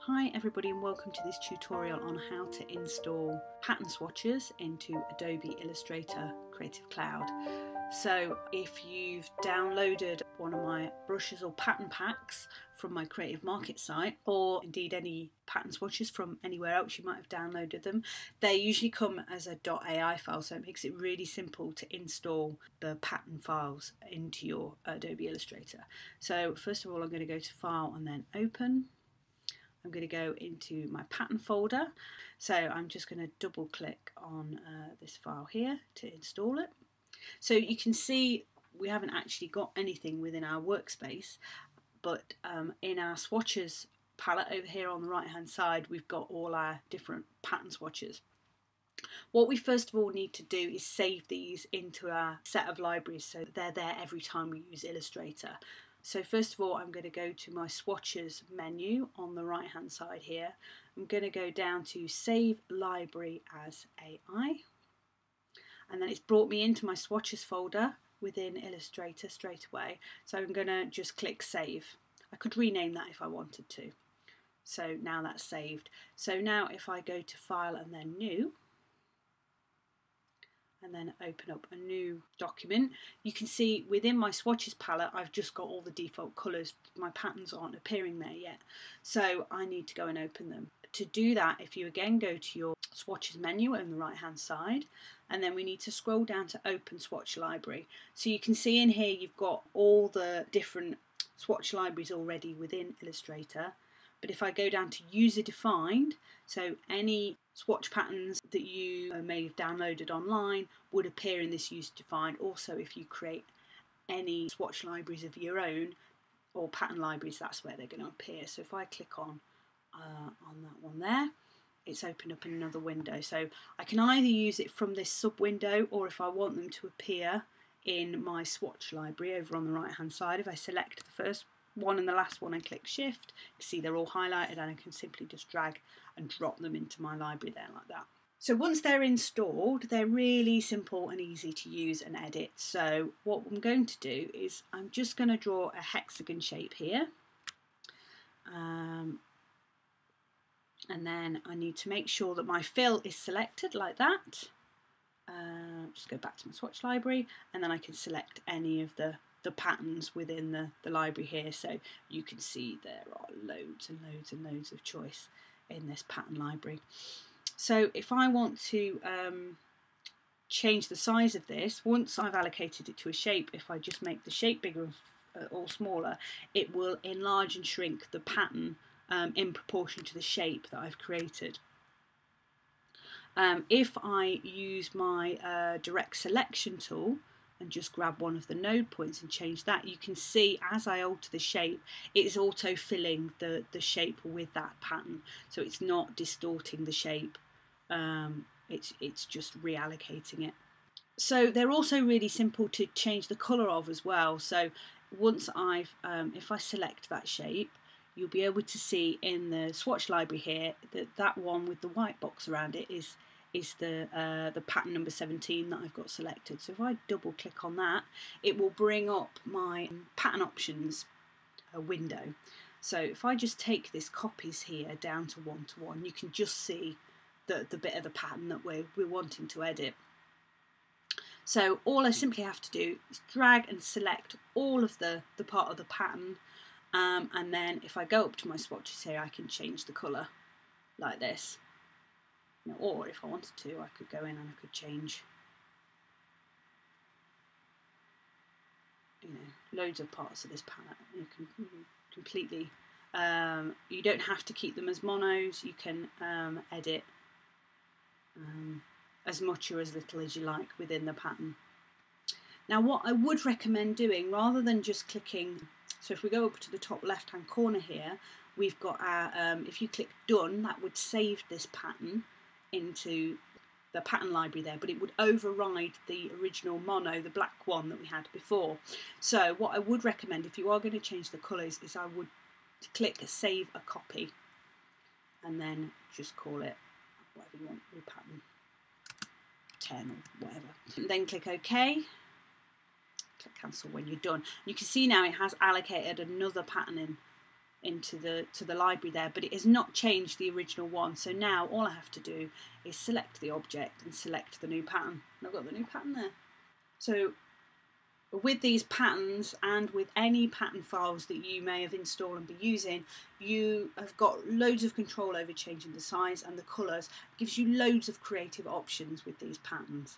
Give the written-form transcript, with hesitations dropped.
Hi everybody and welcome to this tutorial on how to install pattern swatches into Adobe Illustrator Creative Cloud. So if you've downloaded one of my brushes or pattern packs from my Creative Market site, or indeed any pattern swatches from anywhere else you might have downloaded them, they usually come as a .ai file, so it makes it really simple to install the pattern files into your Adobe Illustrator. So first of all I'm going to go to File and then Open. I'm going to go into my pattern folder, so I'm just going to double click on this file here to install it. So you can see we haven't actually got anything within our workspace, but in our swatches palette over here on the right hand side we've got all our different pattern swatches. What we first of all need to do is save these into our set of libraries so that they're there every time we use Illustrator. So first of all I'm going to go to my swatches menu on the right hand side here. I'm going to go down to Save Library as AI, and then it's brought me into my swatches folder within Illustrator straight away, so I'm going to just click Save. I could rename that if I wanted to. So now that's saved. So now if I go to File and then New, and then open up a new document, you can see within my swatches palette I've just got all the default colours. My patterns aren't appearing there yet, so I need to go and open them. To do that, if you again go to your swatches menu on the right hand side, and then we need to scroll down to Open Swatch Library. So you can see in here you've got all the different swatch libraries already within Illustrator. But if I go down to user defined, so any swatch patterns that you may have downloaded online would appear in this user defined. Also, if you create any swatch libraries of your own or pattern libraries, that's where they're going to appear. So if I click on that one there, it's opened up in another window. So I can either use it from this sub window, or if I want them to appear in my swatch library over on the right hand side, if I select the first one and the last one and click Shift, you see they're all highlighted, and I can simply just drag and drop them into my library there like that. So once they're installed, they're really simple and easy to use and edit. So what I'm going to do is I'm just going to draw a hexagon shape here, and then I need to make sure that my fill is selected like that. Just go back to my swatch library, and then I can select any of the patterns within the library here. So you can see there are loads and loads and loads of choice in this pattern library. So if I want to change the size of this, once I've allocated it to a shape, if I just make the shape bigger or smaller, it will enlarge and shrink the pattern in proportion to the shape that I've created. If I use my direct selection tool and just grab one of the node points and change that, you can see as I alter the shape, it's auto filling the shape with that pattern. So it's not distorting the shape, it's just reallocating it. So they're also really simple to change the colour of as well. So once I've, if I select that shape, you'll be able to see in the swatch library here that that one with the white box around it is the pattern number 17 that I've got selected. So if I double click on that, it will bring up my pattern options window. So if I just take this copies here down to 1 to 1, you can just see the bit of the pattern that we're wanting to edit. So all I simply have to do is drag and select all of the part of the pattern, and then if I go up to my swatches here, I can change the colour like this. Or if I wanted to, I could go in and I could change, loads of parts of this palette. You can completely, you don't have to keep them as monos. You can edit as much or as little as you like within the pattern. Now what I would recommend doing, rather than just clicking, so if we go up to the top left hand corner here, we've got our, if you click Done, that would save this pattern into the pattern library there, but it would override the original mono, the black one that we had before. So what I would recommend, if you are going to change the colours, is I would click Save a Copy, and then just call it whatever you want, your pattern 10 or whatever. And then click OK. Click Cancel when you're done. You can see now it has allocated another pattern in into the library there, but it has not changed the original one. So now all I have to do is select the object and select the new pattern. And I've got the new pattern there. So with these patterns and with any pattern files that you may have installed and be using, you have got loads of control over changing the size and the colours. It gives you loads of creative options with these patterns.